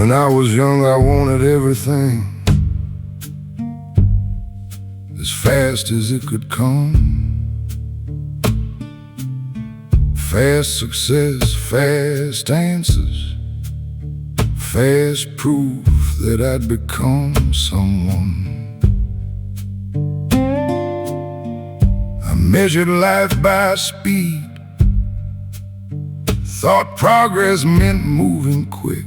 When I was young, I wanted everything as fast as it could come. Fast success, fast answers, fast proof that I'd become someone. I measured life by speed, thought progress meant moving quick,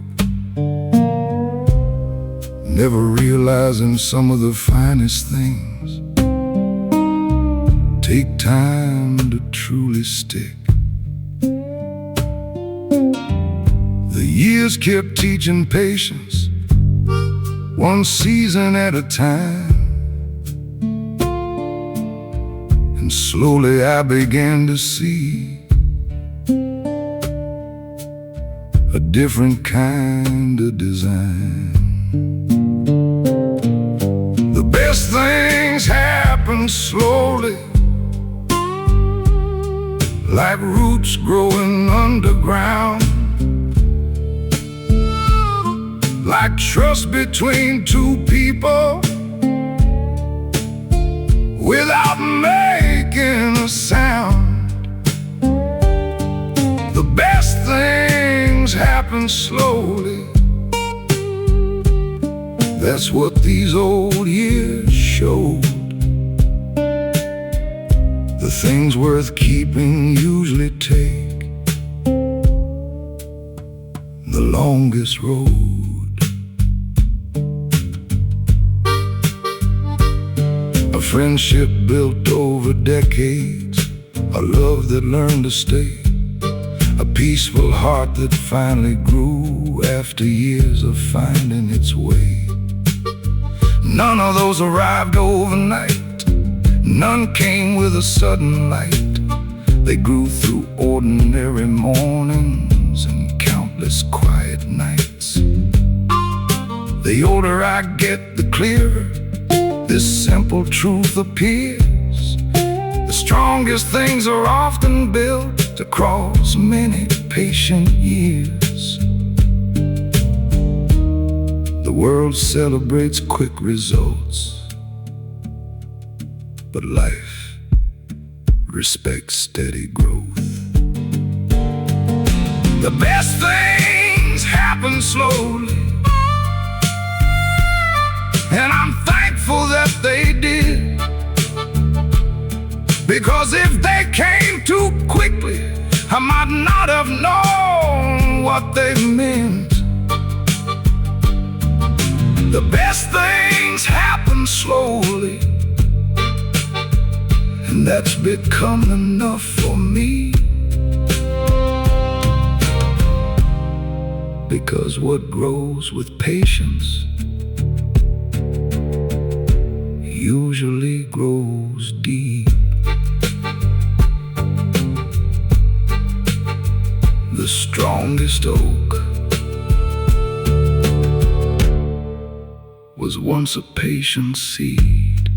never realizing some of the finest things take time to truly stick. The years kept teaching patience, one season at a time, and slowly I began to see a different kind of design. The best things happen slowly, like roots growing underground, like trust between two people without making a sound. The best things happen slowly, that's what these old years showed. The things worth keeping usually take the longest road. A friendship built over decades, a love that learned to stay, a peaceful heart that finally grew after years of finding its way. None of those arrived overnight, none came with a sudden light. They grew through ordinary mornings and countless quiet nights. The older I get, the clearer this simple truth appears. The strongest things are often built across many patient years. The world celebrates quick results, but life respects steady growth. The best things happen slowly, and I'm thankful that they did, because if they came too quickly, I might not have known what they meant. The best things happen slowly, and that's become enough for me, because what grows with patience usually grows deep. The strongest oak was once a patient seed.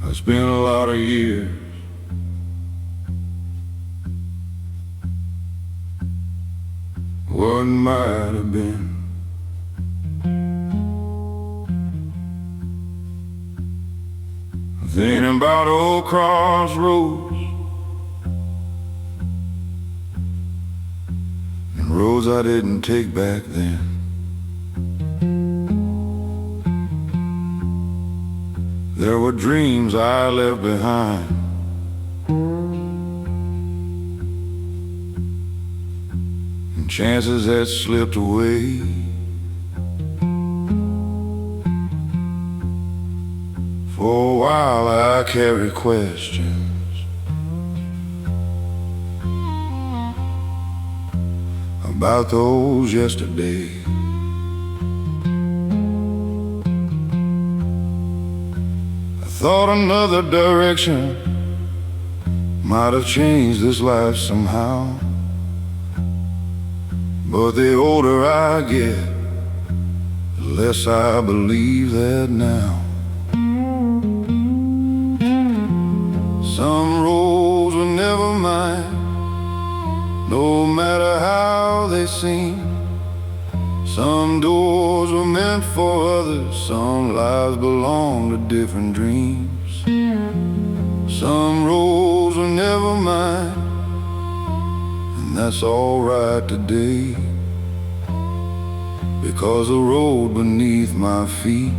I spent a lot of years what might have been. Thinking about old crossroads and roads I didn't take back then. There were dreams I left behind, and chances that slipped away. For a while I carry questions about those yesterdays. I thought another direction might have changed this life somehow, but the older I get, the less I believe that now. Some roads were never mine, no matter how they seem. Some doors were meant for others, some lives belong to different dreams. Some roads were never mine, and that's alright today, because the road beneath my feet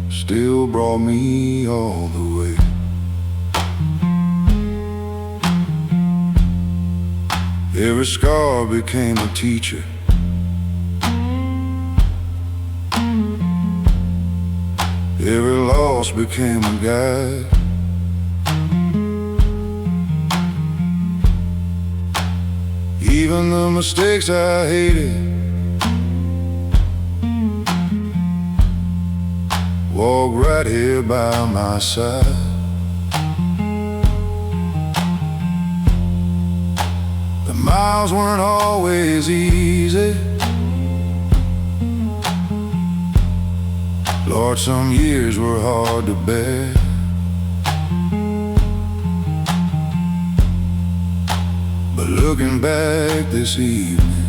still brought me all the way. Every scar became a teacher, every loss became a guide. Even the mistakes I hated walk right here by my side. The miles weren't always easy, Lord, some years were hard to bear. But looking back this evening,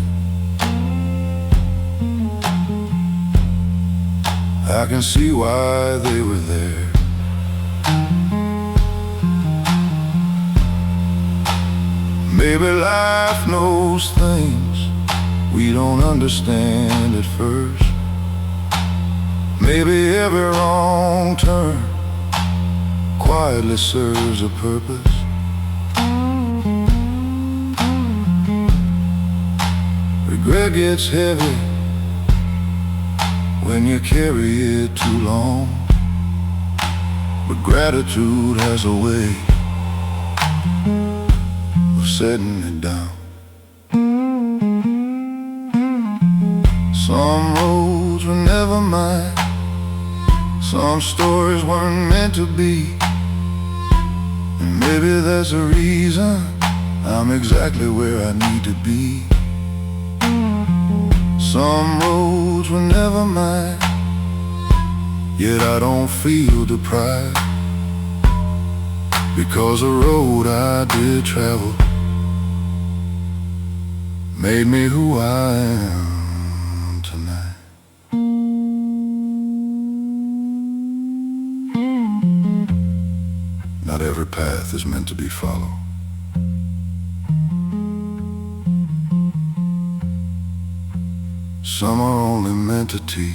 I can see why they were there. Maybe life knows things we don't understand at first. Maybe every wrong turn quietly serves a purpose. Regret gets heavy when you carry it too long, but gratitude has a way of setting it down. Some roads were never mine, some stories weren't meant to be, and maybe that's the reason I'm exactly where I need to be. Some roads were never mine, yet I don't feel deprived, because the road I did travel made me who I am tonight. Not every path is meant to be followed. Some are only meant to teach.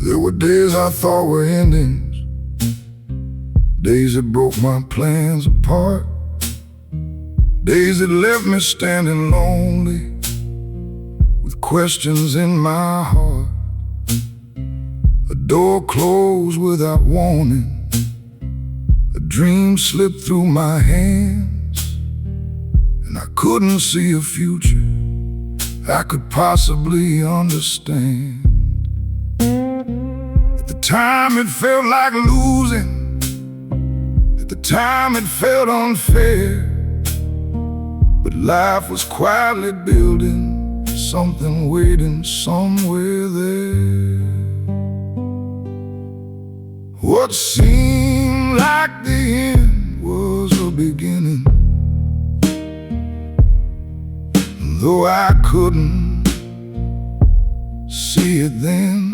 There were days I thought were endings, days that broke my plans apart, days that left me standing lonely with questions in my heart. A door closed without warning, a dream slipped through my hands, and I couldn't see a future I could possibly understand. At the time it felt like losing, at the time it felt unfair, but life was quietly building something waiting somewhere there. What seemed like the end was a beginning, though I couldn't see it then.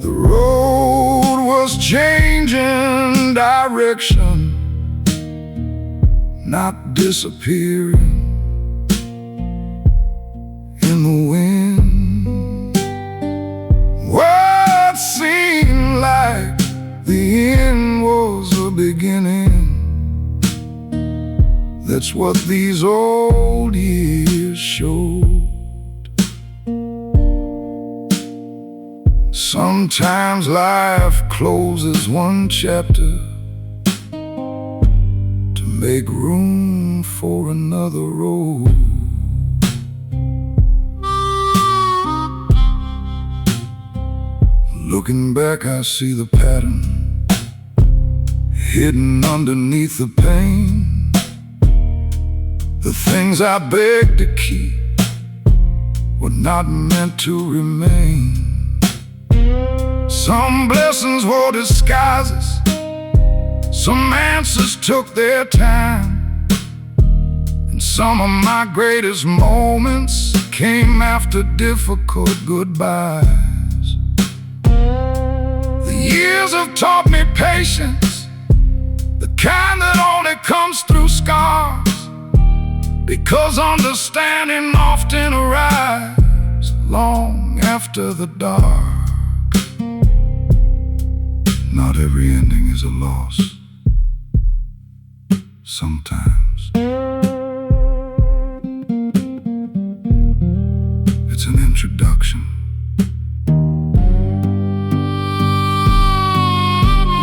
The road was changing direction, not disappearing in the wind. What seemed like the end was a beginning, that's what these old years showed. Sometimes life closes one chapter to make room for another road. Looking back, I see the pattern hidden underneath the pain. The things I begged to keep were not meant to remain. Some blessings were disguises, some answers took their time, and some of my greatest moments came after difficult goodbyes. The years have taught me patience, the kind that only comes through scars, because understanding often arrives long after the dark. Not every ending is a loss. Sometimes it's an introduction.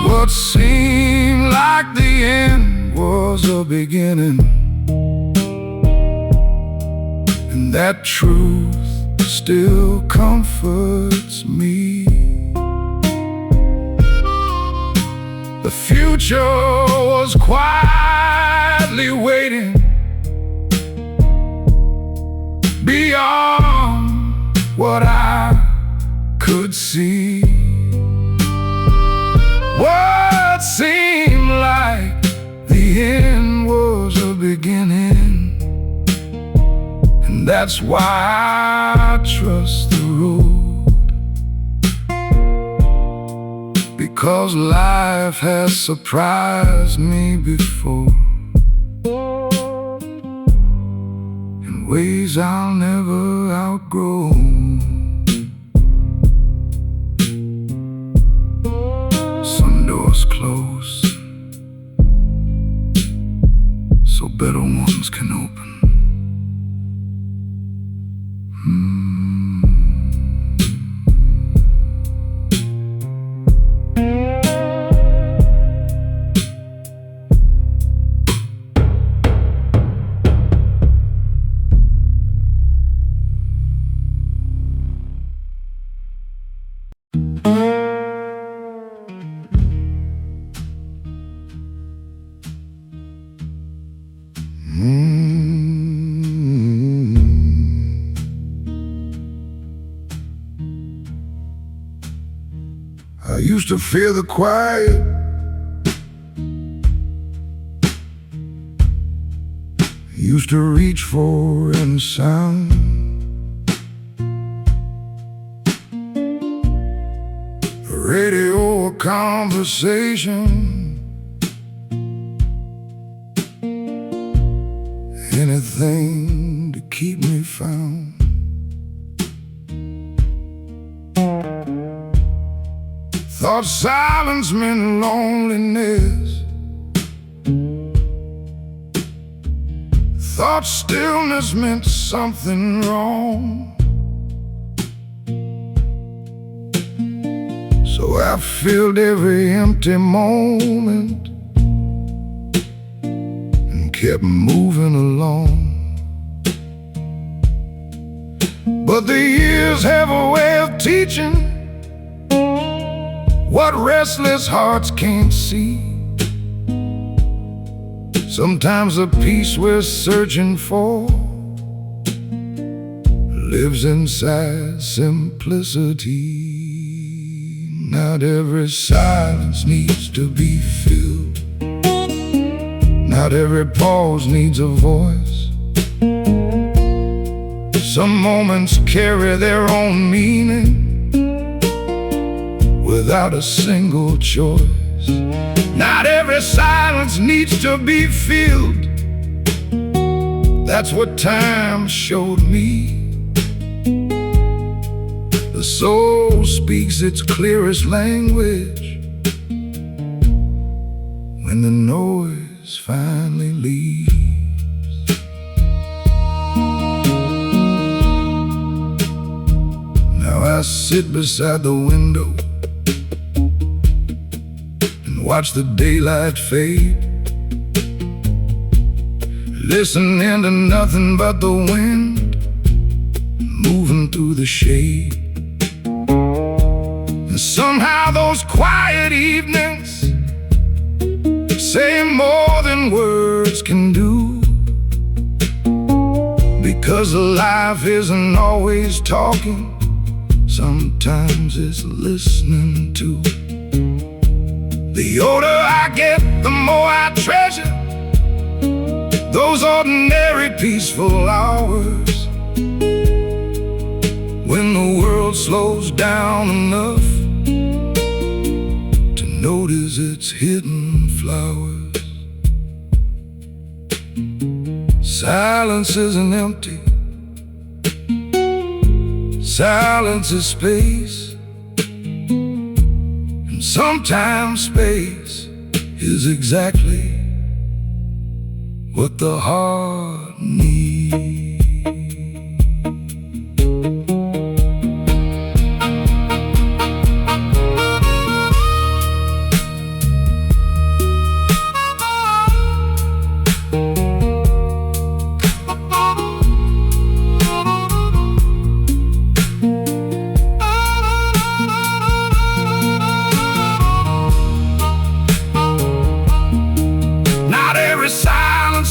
What seemed like the end was a beginning, and that truth still comforts me. The future was quietly waiting beyond what I could see. What seemed like the end was a beginning, and that's why I trust the road. Because life has surprised me before in ways I'll never outgrow. Some doors close so better ones can open. I used to fear the quiet, used to reach for any sound. A radio or conversation, anything to keep me found. Thought silence meant loneliness, thought stillness meant something wrong. So I filled every empty moment and kept moving along. But the years have a way of teaching what restless hearts can't see. Sometimes the peace we're searching for lives inside simplicity. Not every silence needs to be filled. Not every pause needs a voice. Some moments carry their own meaning without a single choice. Not every silence needs to be filled. That's what time showed me. The soul speaks its clearest language when the noise finally leaves. Now I sit beside the window and watch the daylight fade, listening to nothing but the wind moving through the shade. And somehow those quiet evenings say more than words can do, because life isn't always talking, sometimes it's listening too. The older I get, the more I treasure those ordinary peaceful hours, when the world slows down enough to notice its hidden flowers. Silence isn't empty. Silence is space. And sometimes space is exactly what the heart needs.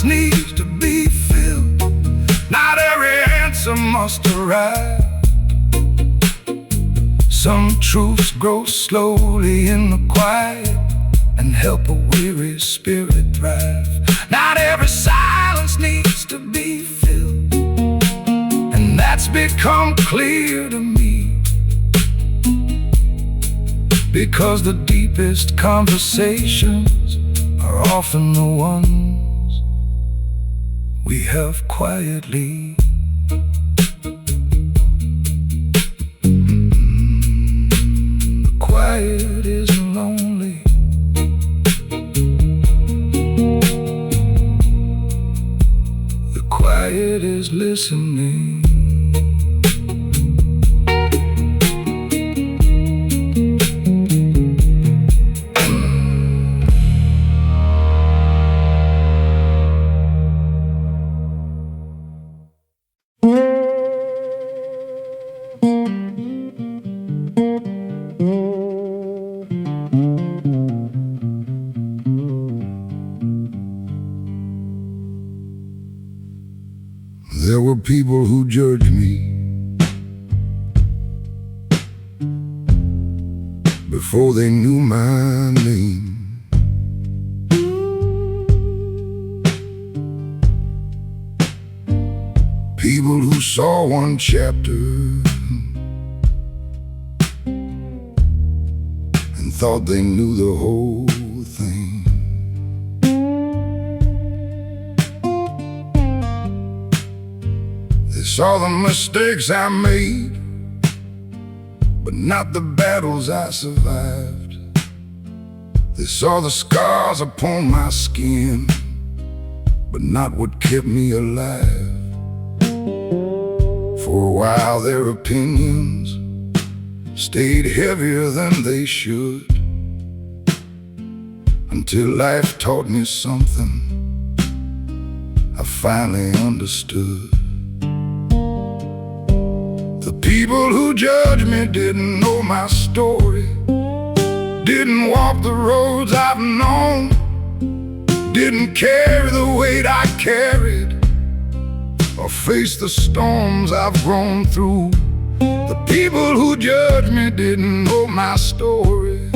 Needs to be filled. Not every answer must arrive. Some truths grow slowly in the quiet and help a weary spirit thrive. Not every silence needs to be filled, and that's become clear to me, because the deepest conversations are often the ones we have quietly. The quiet isn't lonely. The quiet is listening. There were people who judged me before they knew my name. People who saw one chapter and thought they knew the whole thing. They saw the mistakes I made, but not the battles I survived. They saw the scars upon my skin, but not what kept me alive. For a while their opinions stayed heavier than they should, until life taught me something I finally understood. The people who judged me didn't know my story, didn't walk the roads I've known, didn't carry the weight I carried, or face the storms I've grown through. The people who judged me didn't know my story,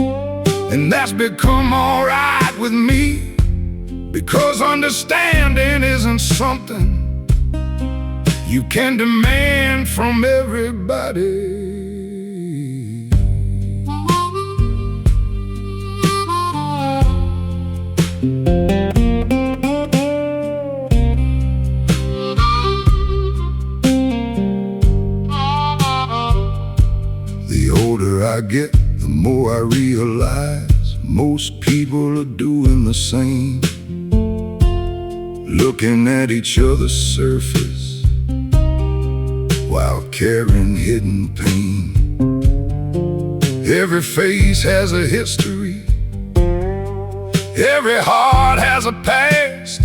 and that's become alright with me, because understanding isn't something you can demand from everybody. The older I get, the more I realize most people are doing the same, looking at each other's surface while carrying hidden pain. Every face has a history, every heart has a past,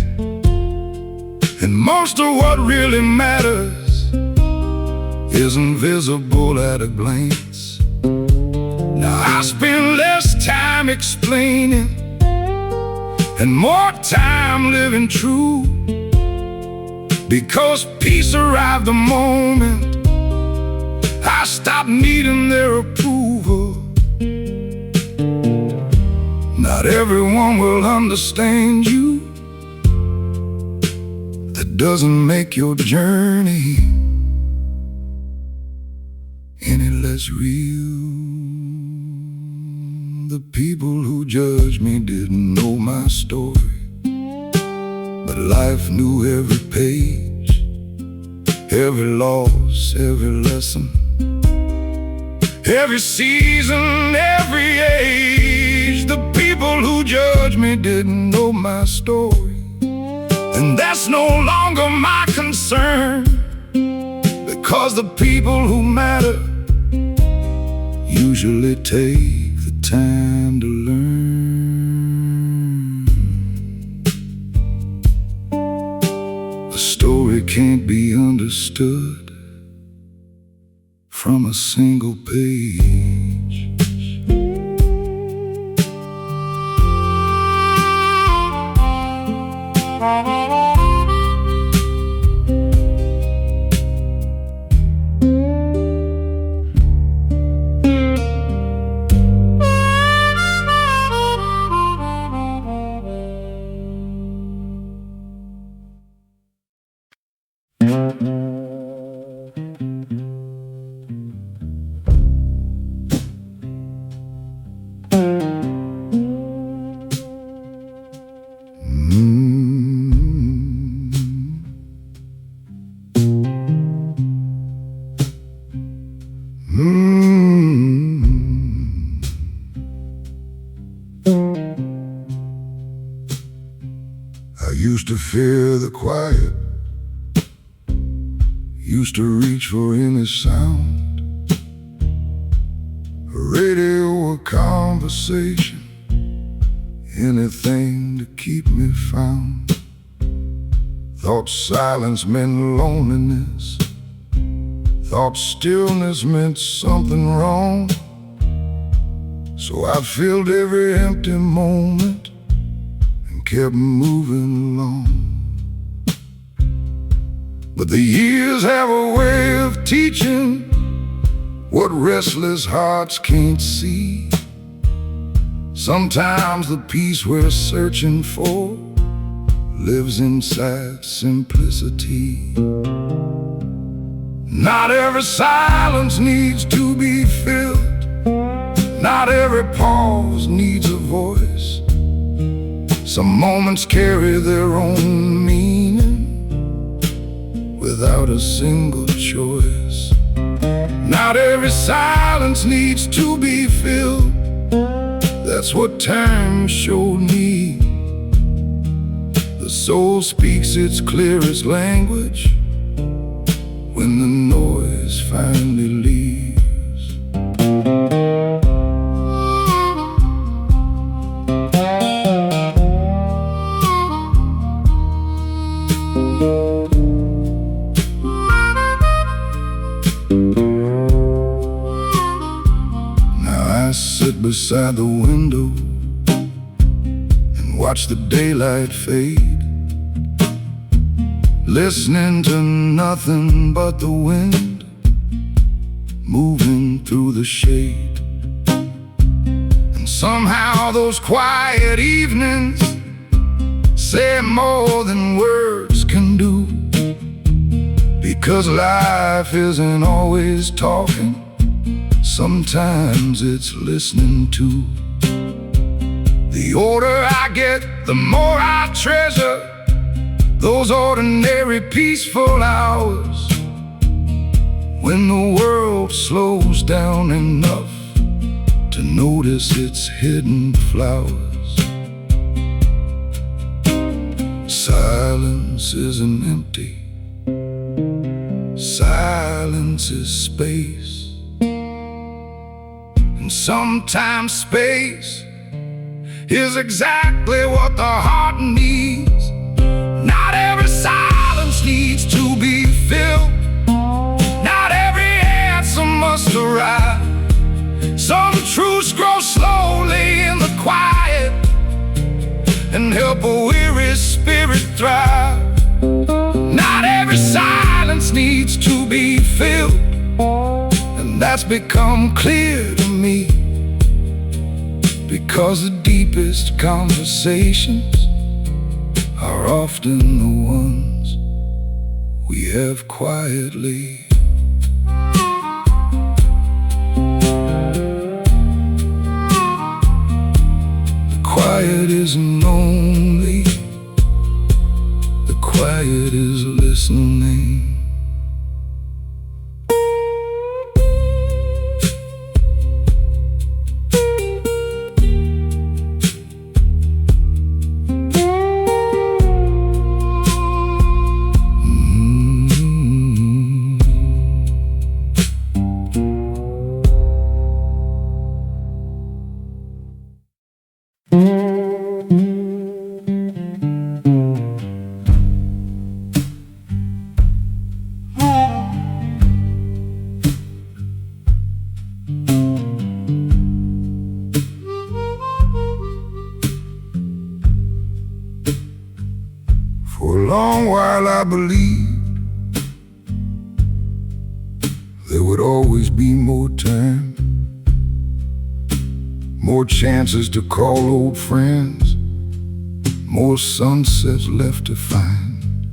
and most of what really matters isn't visible at a glance. Now I spend less time explaining and more time living true, because peace arrived the moment I stopped needing their approval. Not everyone will understand you. That doesn't make your journey any less real. The people who judged me didn't know my story, but life knew every page, every loss, every lesson, every season, every age. The people who judged me didn't know my story, and that's no longer my concern, because the people who matter usually take the time to learn. A story can't be understood from a single page. I used to fear the quiet, used to reach for any sound, a radio, a conversation, anything to keep me found. Thought silence meant loneliness, thought stillness meant something wrong. So I filled every empty moment and kept moving along. But the years have a way of teaching what restless hearts can't see. Sometimes the peace we're searching for lives inside simplicity. Not every silence needs to be filled, not every pause needs a voice. Some moments carry their own meaning without a single choice. Not every silence needs to be filled, that's what time showed me. The soul speaks its clearest language when the noise finally leaves. Now I sit beside the window and watch the daylight fade, listening to nothing but the wind moving through the shade. And somehow those quiet evenings say more than words can do, because life isn't always talking, sometimes it's listening too. The older I get, the more I treasure those ordinary peaceful hours, when the world slows down enough to notice its hidden flowers. Silence isn't empty, silence is space. And sometimes space is exactly what the heart needs. Not every silence needs to be filled, not every answer must arrive. Some truths grow slowly in the quiet and help a weary spirit thrive. Not every silence needs to be filled, and that's become clear to me, because the deepest conversations are often the ones we have quietly. The quiet isn't lonely, the quiet is listening. For a long while I believed there would always be more time, more chances to call old friends, more sunsets left to find,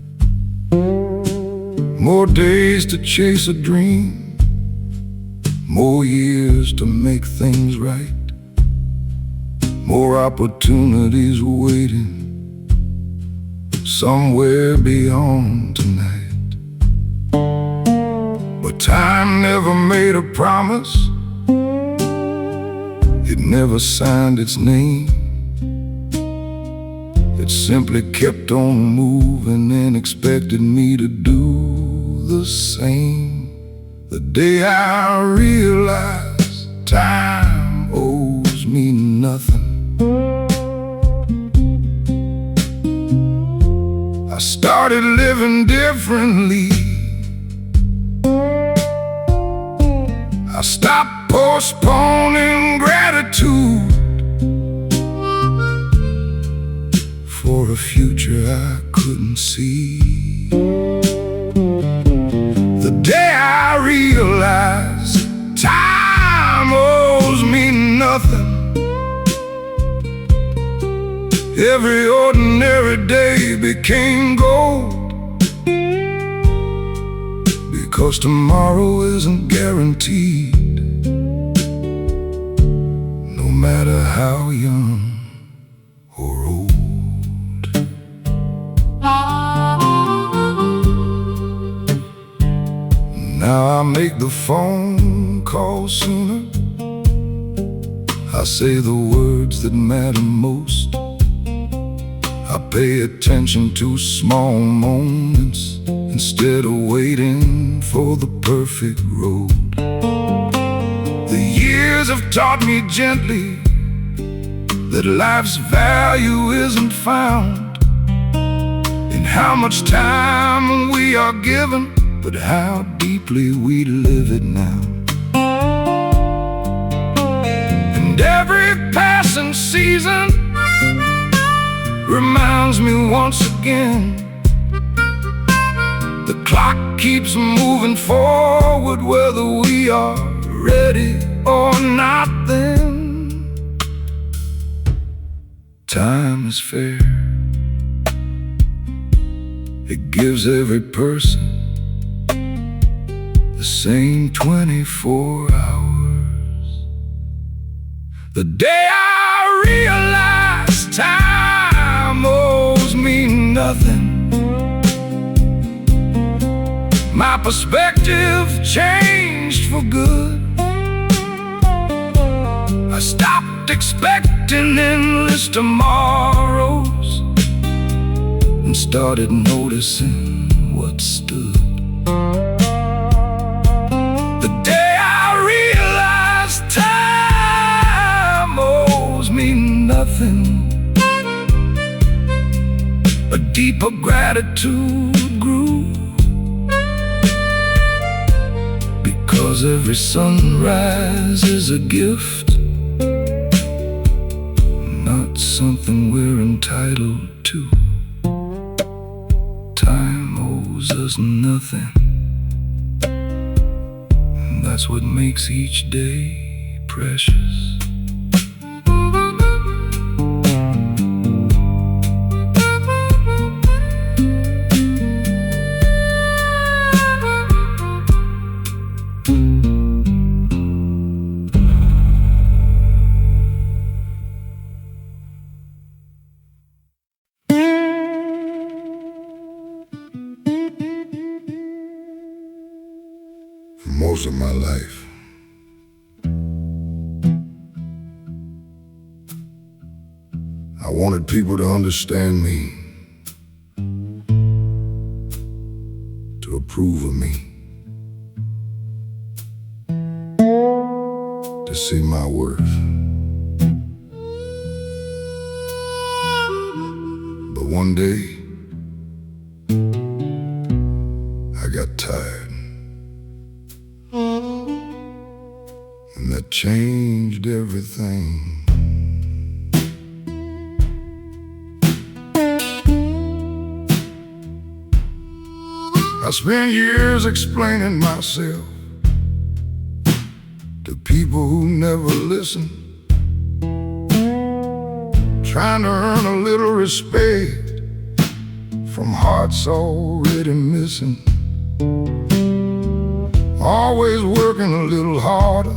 more days to chase a dream, more years to make things right, more opportunities waiting somewhere beyond tonight. But time never made a promise, it never signed its name. It simply kept on moving and expected me to do the same. The day I realized time owes me nothing, I started living differently. I stopped postponing gratitude for a future I couldn't see. The day I realized time owes me nothing, every ordinary day became gold, because tomorrow isn't guaranteed, no matter how young or old. Now I make the phone call sooner, I say the words that matter most, I pay attention to small moments instead of waiting for the perfect road. The years have taught me gently that life's value isn't found in how much time we are given, but how deeply we live it now. And every passing season reminds me once again The clock keeps moving forward whether we are ready or not. Then time is fair. It gives every person the same 24 hours. The day I realized time owes me nothing, my perspective changed for good. I stopped expecting endless tomorrows and started noticing what stood. The day I realized time owes me nothing, a deeper gratitude grew. Because every sunrise is a gift, not something we're entitled to. Time owes us nothing, and that's what makes each day precious. For most of my life, I wanted people to understand me, to approve of me, to see my worth. But one day, I got tired. And that changed everything. I spent years explaining myself to people who never listen, trying to earn a little respect from hearts already missing. Always working a little harder,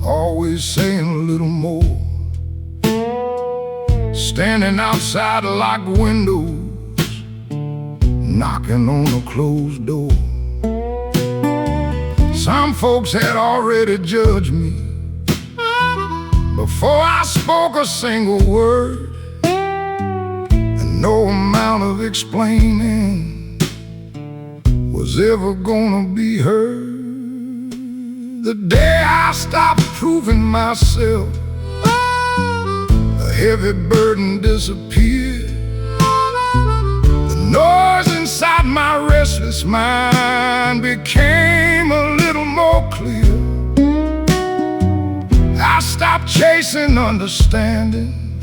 always saying a little more, standing outside locked windows, knocking on a closed door. Some folks had already judged me before I spoke a single word, and no amount of explaining was ever gonna be heard. The day I stopped proving myself, a heavy burden disappeared. The noise inside my restless mind became a little more clear. I stopped chasing understanding,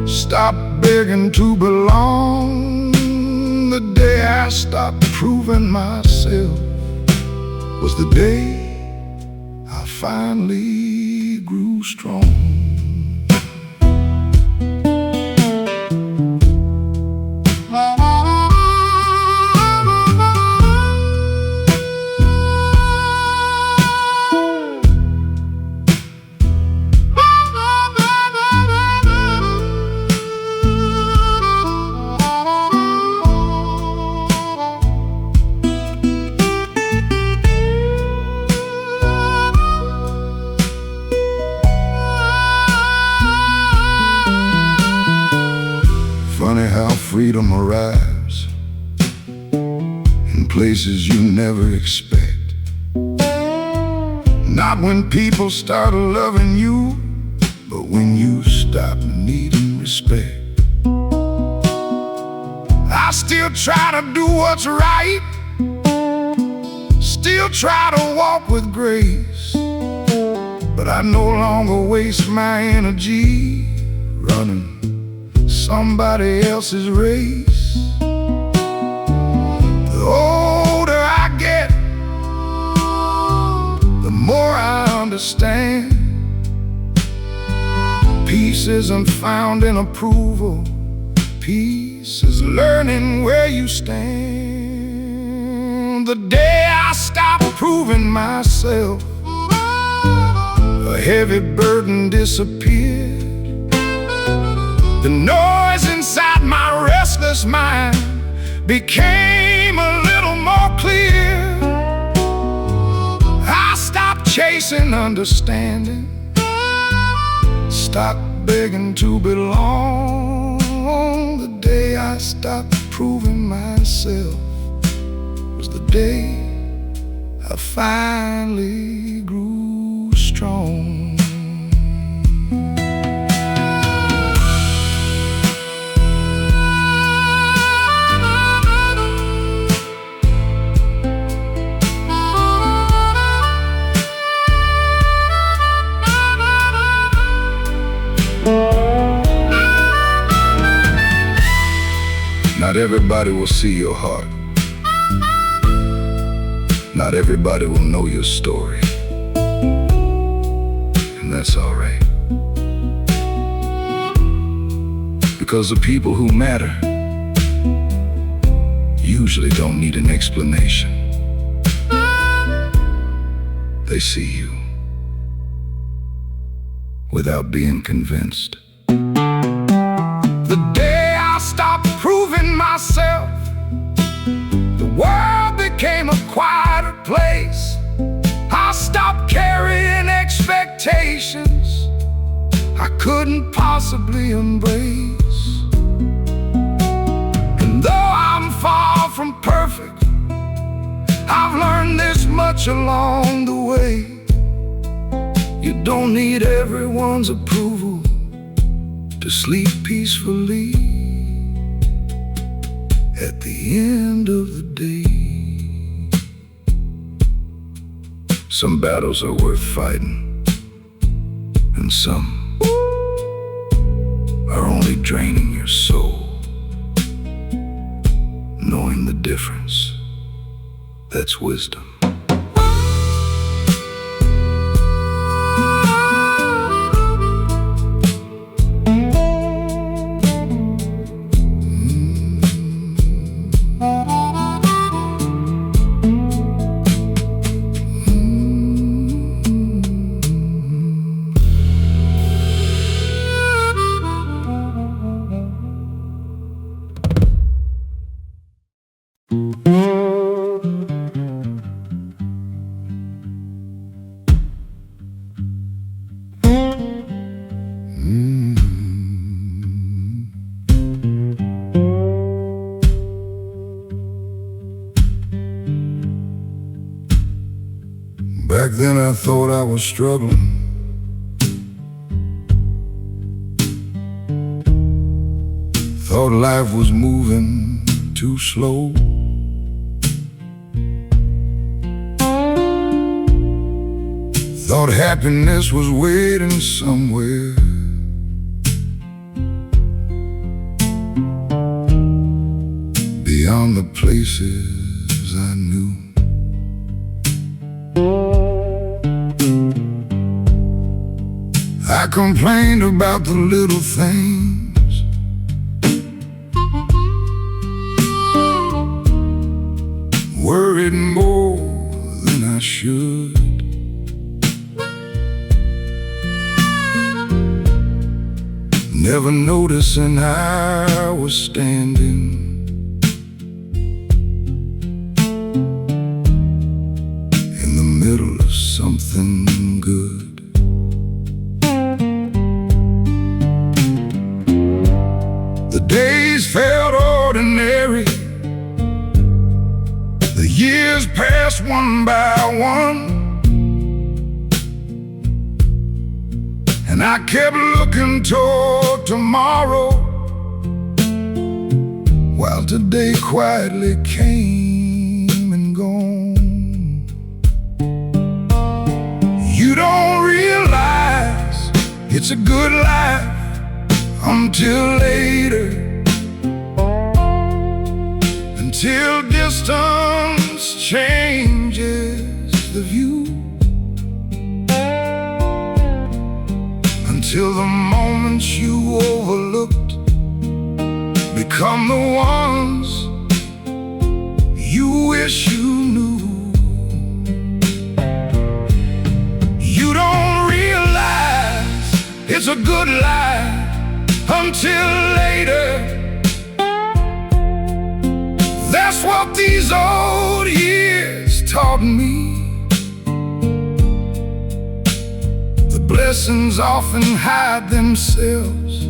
stopped begging to belong. The day I stopped proving myself was the day I finally grew strong. Funny how freedom arrives in places you never expect. Not when people start loving you, but when you stop needing respect. I still try to do what's right, still try to walk with grace, but I no longer waste my energy running somebody else's race. The older I get, the more I understand. Peace isn't found in approval. Peace is learning where you stand. The day I stop proving myself, a heavy burden disappeared. The noise inside my restless mind became a little more clear. I stopped chasing understanding, stopped begging to belong. The day I stopped proving myself was the day I finally grew strong. Not everybody will see your heart. Not everybody will know your story. And that's all right. Because the people who matter usually don't need an explanation. They see you without being convinced. The day I stopped proving myself, the world became a quieter place. I stopped carrying expectations I couldn't possibly embrace. And though I'm far from perfect, I've learned this much along the way. You don't need everyone's approval to sleep peacefully at the end of the day. Some battles are worth fighting, and some are only draining your soul. Knowing the difference, that's wisdom. Back then I thought I was struggling. Thought life was moving too slow. Thought happiness was waiting somewhere. Beyond the places I knew. I complained about the little things, worried more than I should. Never noticing how I was standing in the middle of something good. The days felt ordinary. The years passed one by one, and I kept looking toward tomorrow, while today quietly came and gone. You don't realize it's a good life until later, till distance changes the view, until the moments you overlooked become the ones you wish you knew. You don't realize it's a good lie until later. That's what these old years taught me. The blessings often hide themselves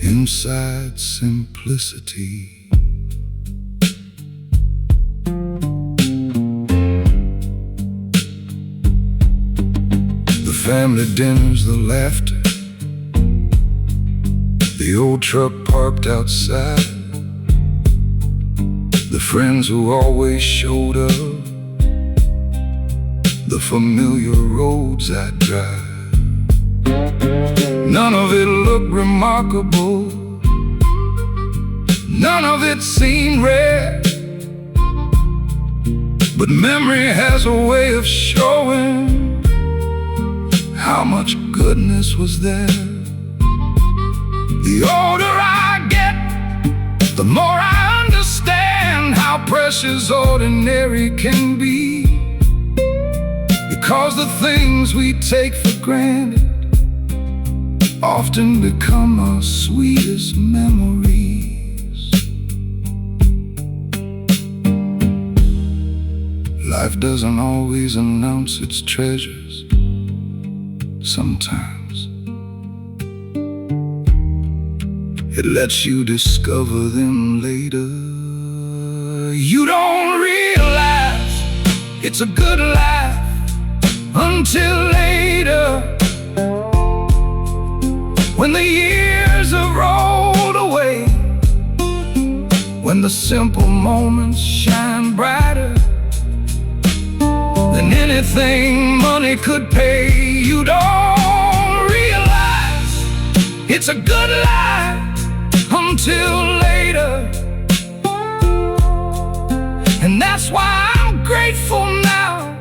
inside simplicity. The family dinners, the laughter, the old truck parked outside, the friends who always showed up, the familiar roads I drive. None of it looked remarkable, none of it seemed rare, but memory has a way of showing how much goodness was there. The older I get, the more I understand how precious ordinary can be, because the things we take for granted often become our sweetest memories. Life doesn't always announce its treasures. Sometimes it lets you discover them later. You don't realize it's a good life until later, when the years have rolled away, when the simple moments shine brighter than anything money could pay. You don't realize it's a good life until later, and that's why I'm grateful now,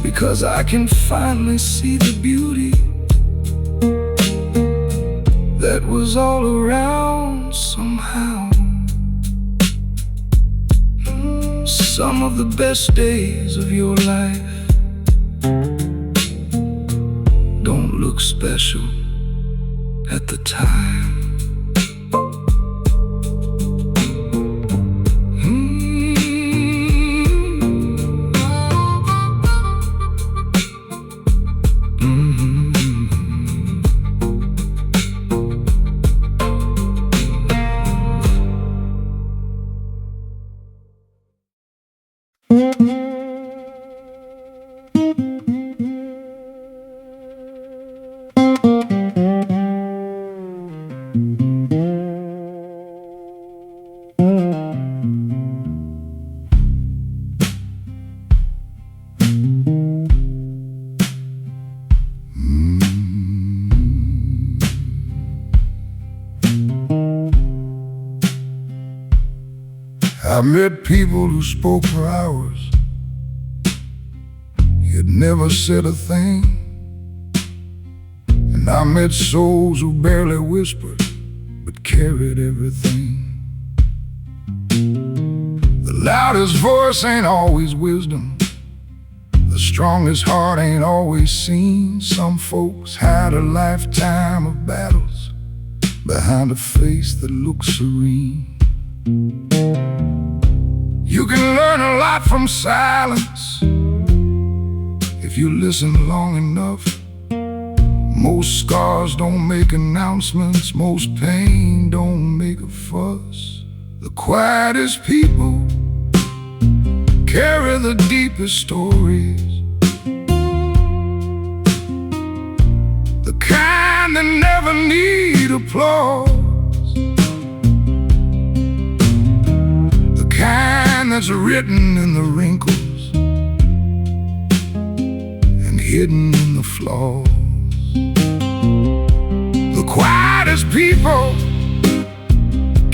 because I can finally see the beauty that was all around somehow. Some of the best days of your life don't look special at the time. I met people who spoke for hours, yet never said a thing. And I met souls who barely whispered, but carried everything. The loudest voice ain't always wisdom, the strongest heart ain't always seen. Some folks hide a lifetime of battles behind a face that looks serene. You can learn a lot from silence if you listen long enough. Most scars don't make announcements, most pain don't make a fuss. The quietest people carry the deepest stories, the kind that never need applause, the kind that's written in the wrinkles and hidden in the flaws. The quietest people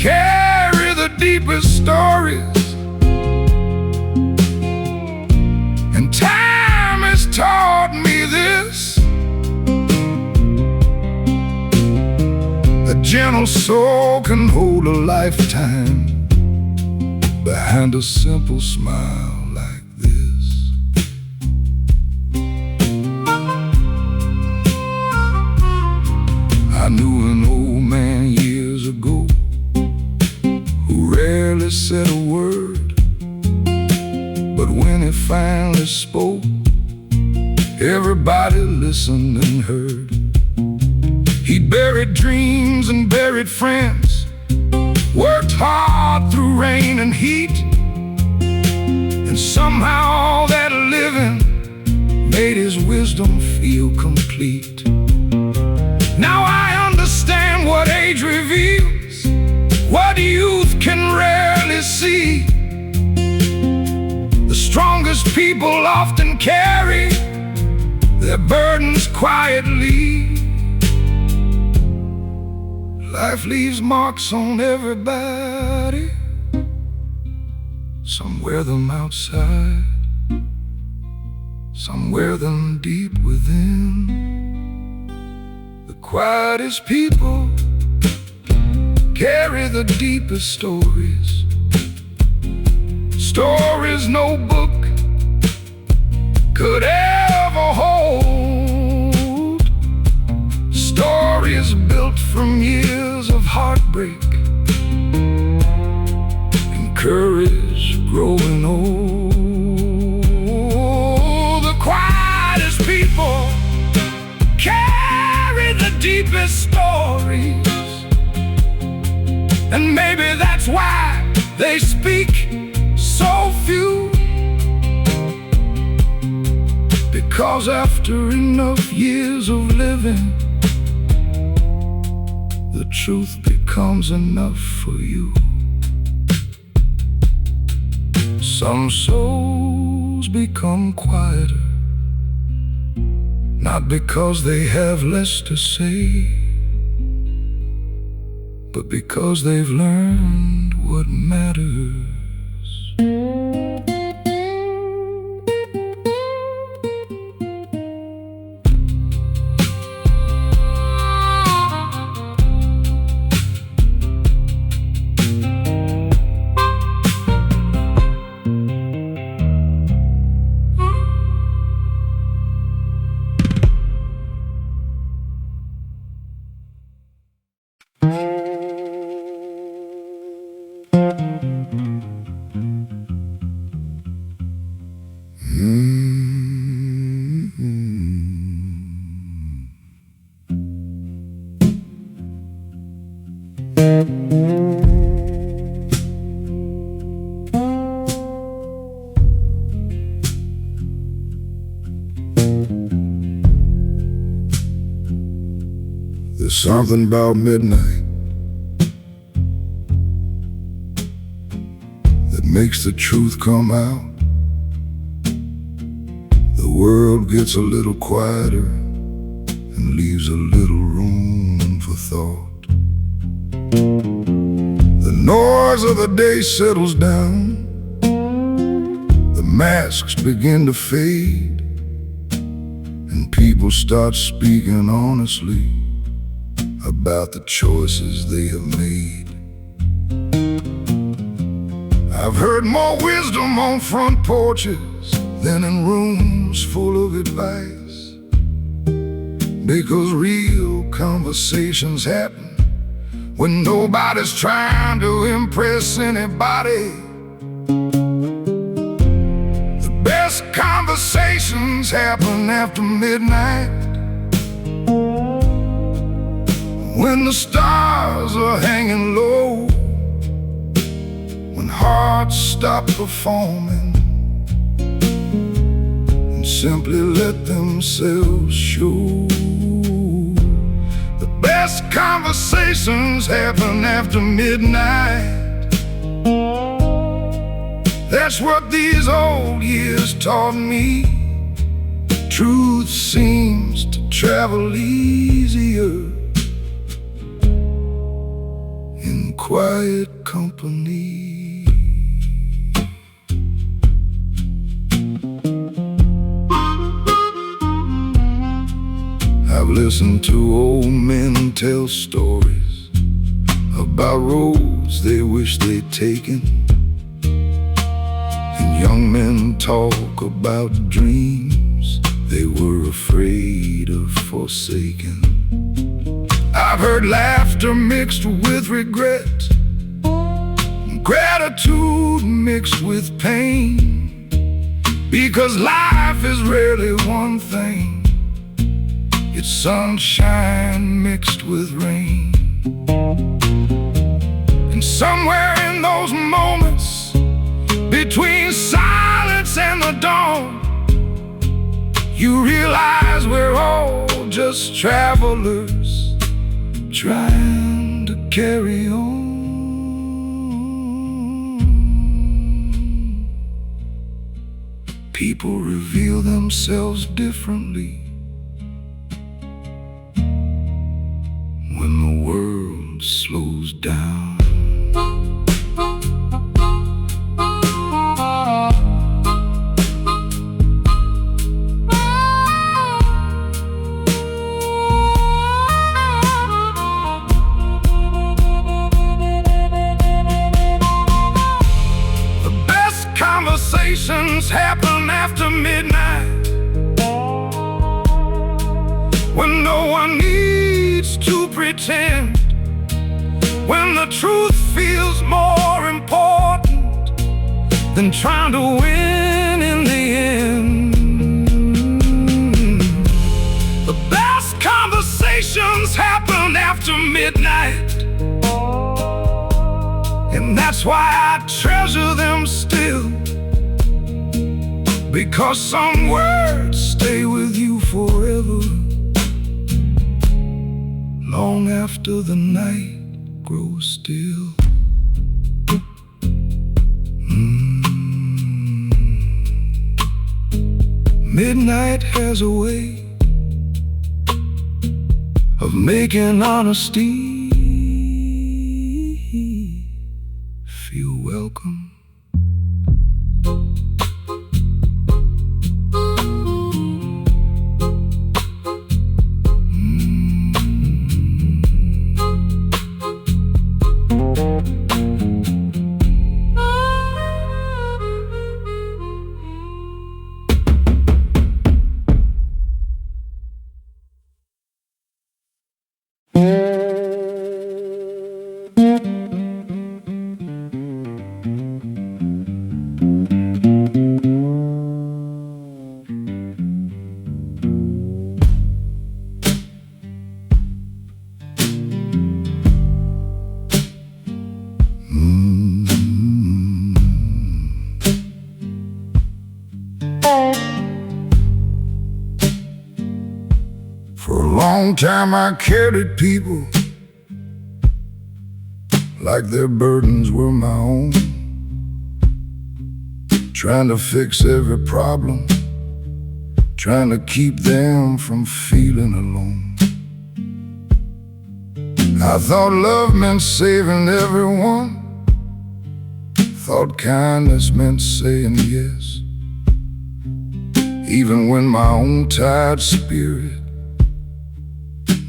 carry the deepest stories. And time has taught me this: a gentle soul can hold a lifetime behind a simple smile like this. I knew an old man years ago who rarely said a word, but when he finally spoke, everybody listened and heard. He buried dreams and buried friends, worked hard through rain and heat, and somehow that living made his wisdom feel complete. Now I understand what age reveals, what youth can rarely see. The strongest people often carry their burdens quietly. Life leaves marks on everybody. Some wear them outside, some wear them deep within. The quietest people carry the deepest stories. Stories no book could ever hold. Stories built from years of heartbreak and courage growing old. The quietest people carry the deepest stories, and maybe that's why they speak so few. Because after enough years of living, the truth becomes enough for you. Some souls become quieter, not because they have less to say, but because they've learned what matters. There's something about midnight that makes the truth come out. The world gets a little quieter and leaves a little room for thought. The noise of the day settles down, the masks begin to fade, and people start speaking honestly about the choices they have made. I've heard more wisdom on front porches than in rooms full of advice, because real conversations happen when nobody's trying to impress anybody. The best conversations happen after midnight, when the stars are hanging low, when hearts stop performing and simply let themselves show. The best conversations happen after midnight. That's what these old years taught me. Truth seems to travel easier in quiet. quiet company. I've listened to old men tell stories about roads they wish they'd taken, and young men talk about dreams they were afraid of forsaking. I've heard laughter mixed with regret, gratitude mixed with pain, because life is rarely one thing. It's sunshine mixed with rain. And somewhere in those moments, between silence and the dawn, you realize we're all just travelers trying to carry on. People reveal themselves differently when the world slows down. The best conversations happen after midnight, when no one needs to pretend, when the truth feels more important than trying to win in the end. The best conversations happen after midnight, and that's why I treasure them still, because some words stay with you forever, long after the night grows still. Midnight has a way of making honesty feel welcome. For a long time I carried people like their burdens were my own, trying to fix every problem, trying to keep them from feeling alone. I thought love meant saving everyone, thought kindness meant saying yes, even when my own tired spirit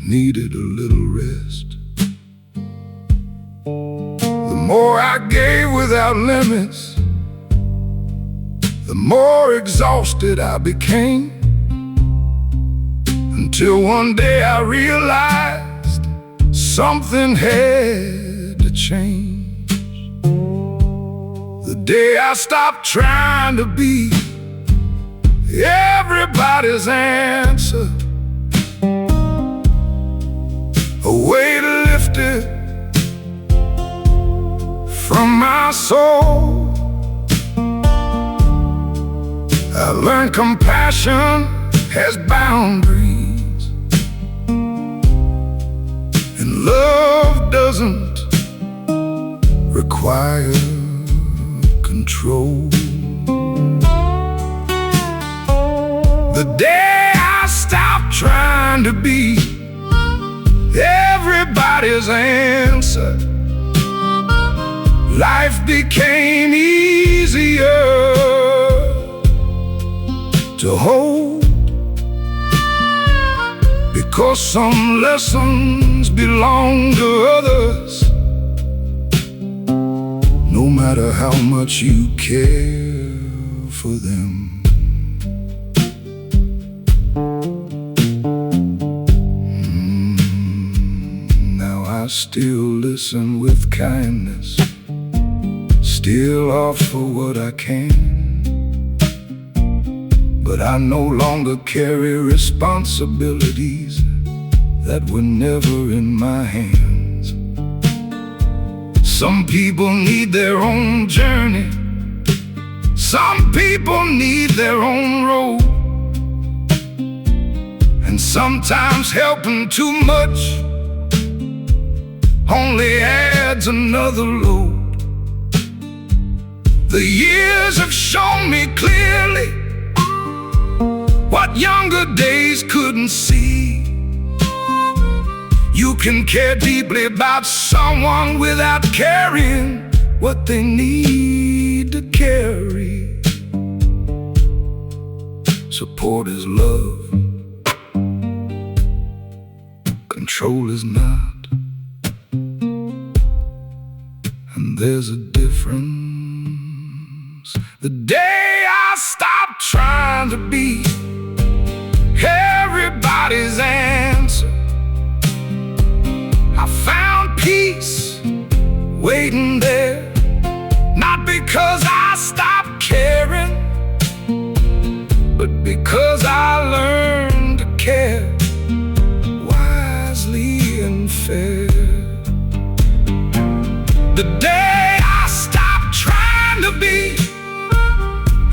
needed a little rest. The more I gave without limits, the more exhausted I became, until one day I realized something had to change. The day I stopped trying to be everybody's answer, a weight lifted from my soul. I learned compassion has boundaries, and love doesn't require control. The day I stopped trying to be everybody's answer, life became easier to hold, because some lessons belong to others, no matter how much you care for them. Now I still listen with kindness, still offer what I can, but I no longer carry responsibilities that were never in my hands. Some people need their own journey, some people need their own road, and sometimes helping too much only adds another load. The years have shown me clearly what younger days couldn't see. You can care deeply about someone without caring what they need to carry. Support is love, control is not, and there's a difference. The day I stopped trying to be everybody's answer, I found peace waiting there, not because I stopped caring, but because I learned to care wisely and fair. The day I stopped trying to be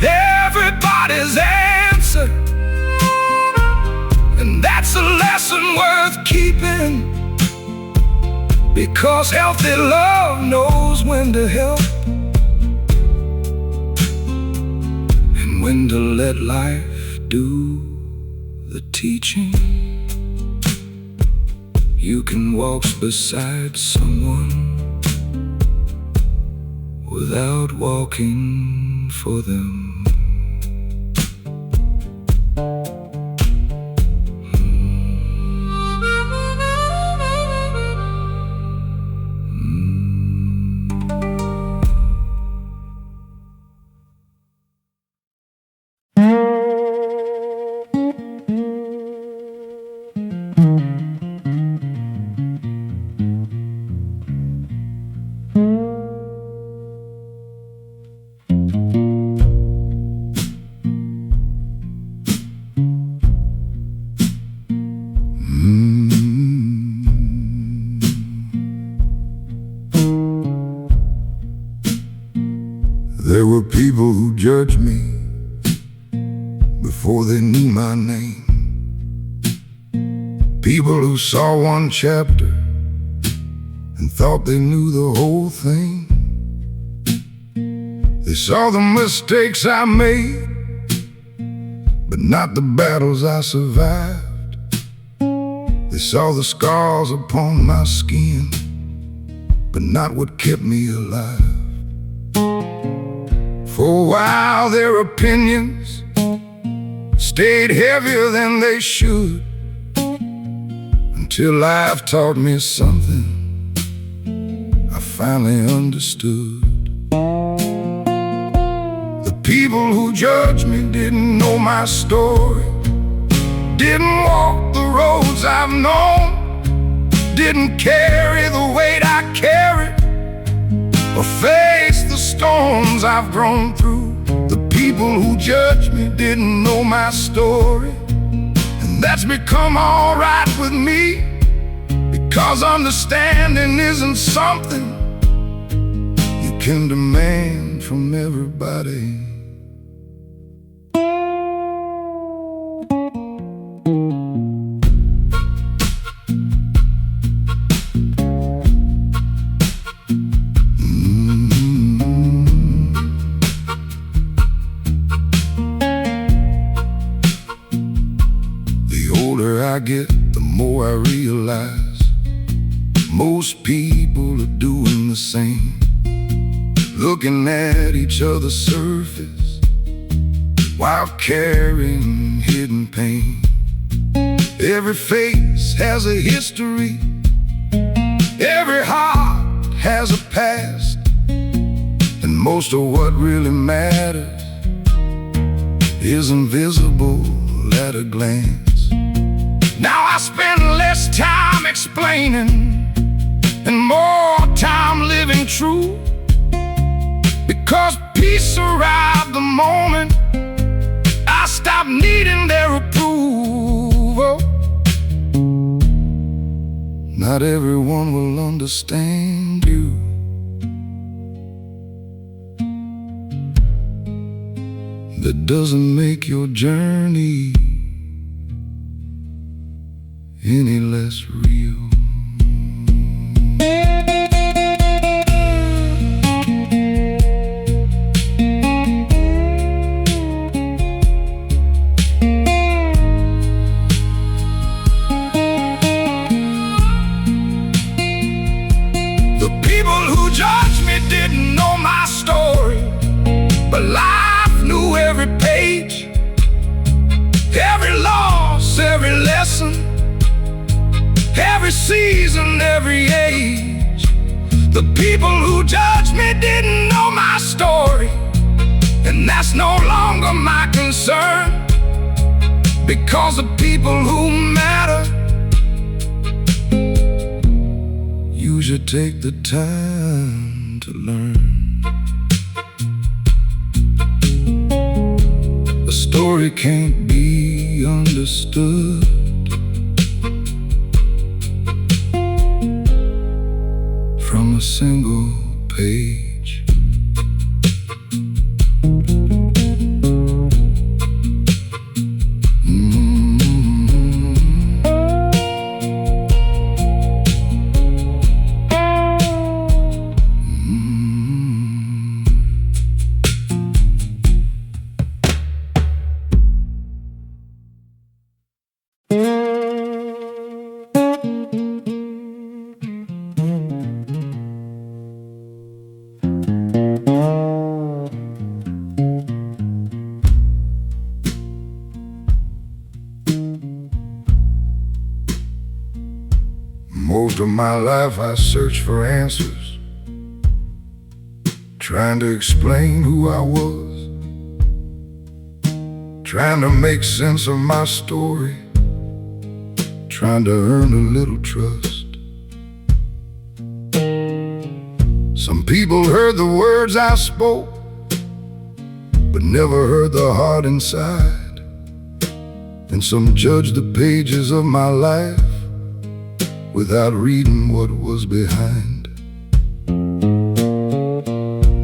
everybody's answer, and that's a lesson worth keeping, because healthy love knows when to help and when to let life do the teaching. You can walk beside someone without walking for them. There were people who judged me before they knew my name. People who saw one chapter and thought they knew the whole thing. They saw the mistakes I made, but not the battles I survived. They saw the scars upon my skin, but not what kept me alive. For a while their opinions stayed heavier than they should, until life taught me something I finally understood. The people who judged me didn't know my story, didn't walk the roads I've known, didn't carry the weight I carry, or face the storms I've grown through. The people who judged me didn't know my story, and that's become all right with me, because understanding isn't something you can demand from everybody. I get, the more I realize most people are doing the same. looking at each other's surface while carrying hidden pain. Every face has a history, every heart has a past, and most of what really matters is invisible at a glance. Now I spend less time explaining and more time living true, because peace arrived the moment I stopped needing their approval. Not everyone will understand you. That doesn't make your journey any less real. The people who judged me didn't know my story, but life knew every page, every loss, every lesson, every season, every age. The people who judged me didn't know my story, and that's no longer my concern, because the people who matter, you should take the time to learn. A story can't be understood from a single page. Most of my life I searched for answers, trying to explain who I was, trying to make sense of my story, trying to earn a little trust. Some people heard the words I spoke, but never heard the heart inside. And some judged the pages of my life without reading what was behind.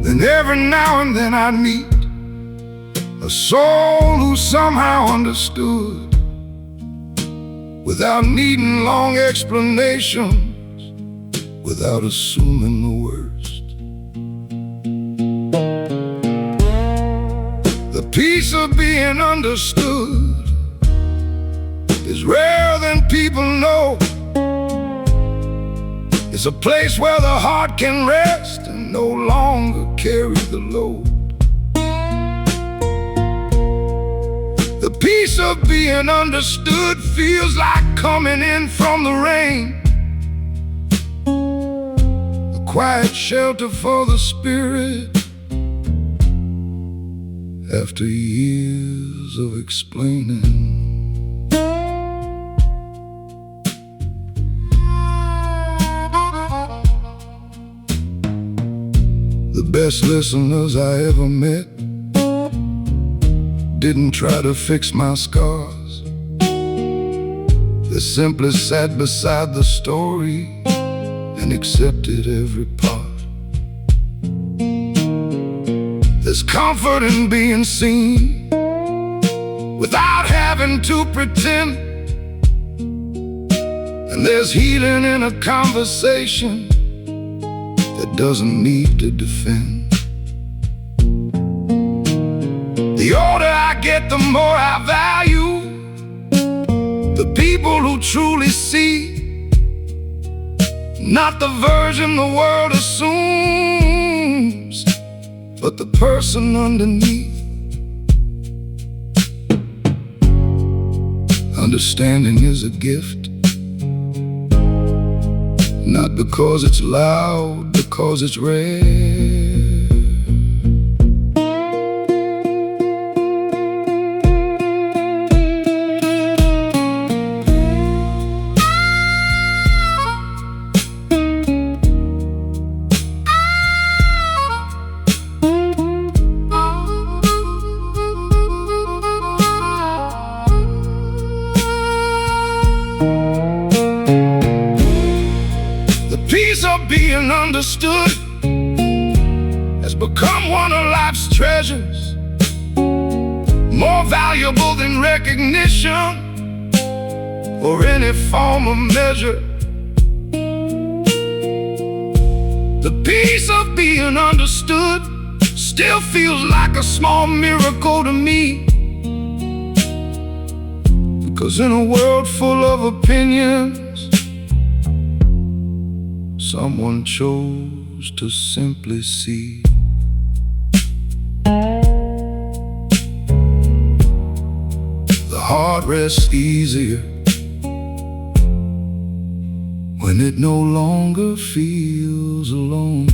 Then every now and then I'd meet a soul who somehow understood, without needing long explanations, without assuming the worst. The peace of being understood is rarer than people know. It's a place where the heart can rest and no longer carry the load. The peace of being understood feels like coming in from the rain, a quiet shelter for the spirit after years of explaining. The best listeners I ever met didn't try to fix my scars. They simply sat beside the story and accepted every part. There's comfort in being seen without having to pretend, and there's healing in a conversation that doesn't need to defend. The older I get, the more I value the people who truly see, not the version the world assumes but the person underneath. Understanding is a gift, not because it's loud, because it's rare. Peace of being understood has become one of life's treasures, more valuable than recognition or any form of measure. The peace of being understood still feels like a small miracle to me, because in a world full of opinions, someone chose to simply see. The heart rests easier when it no longer feels alone.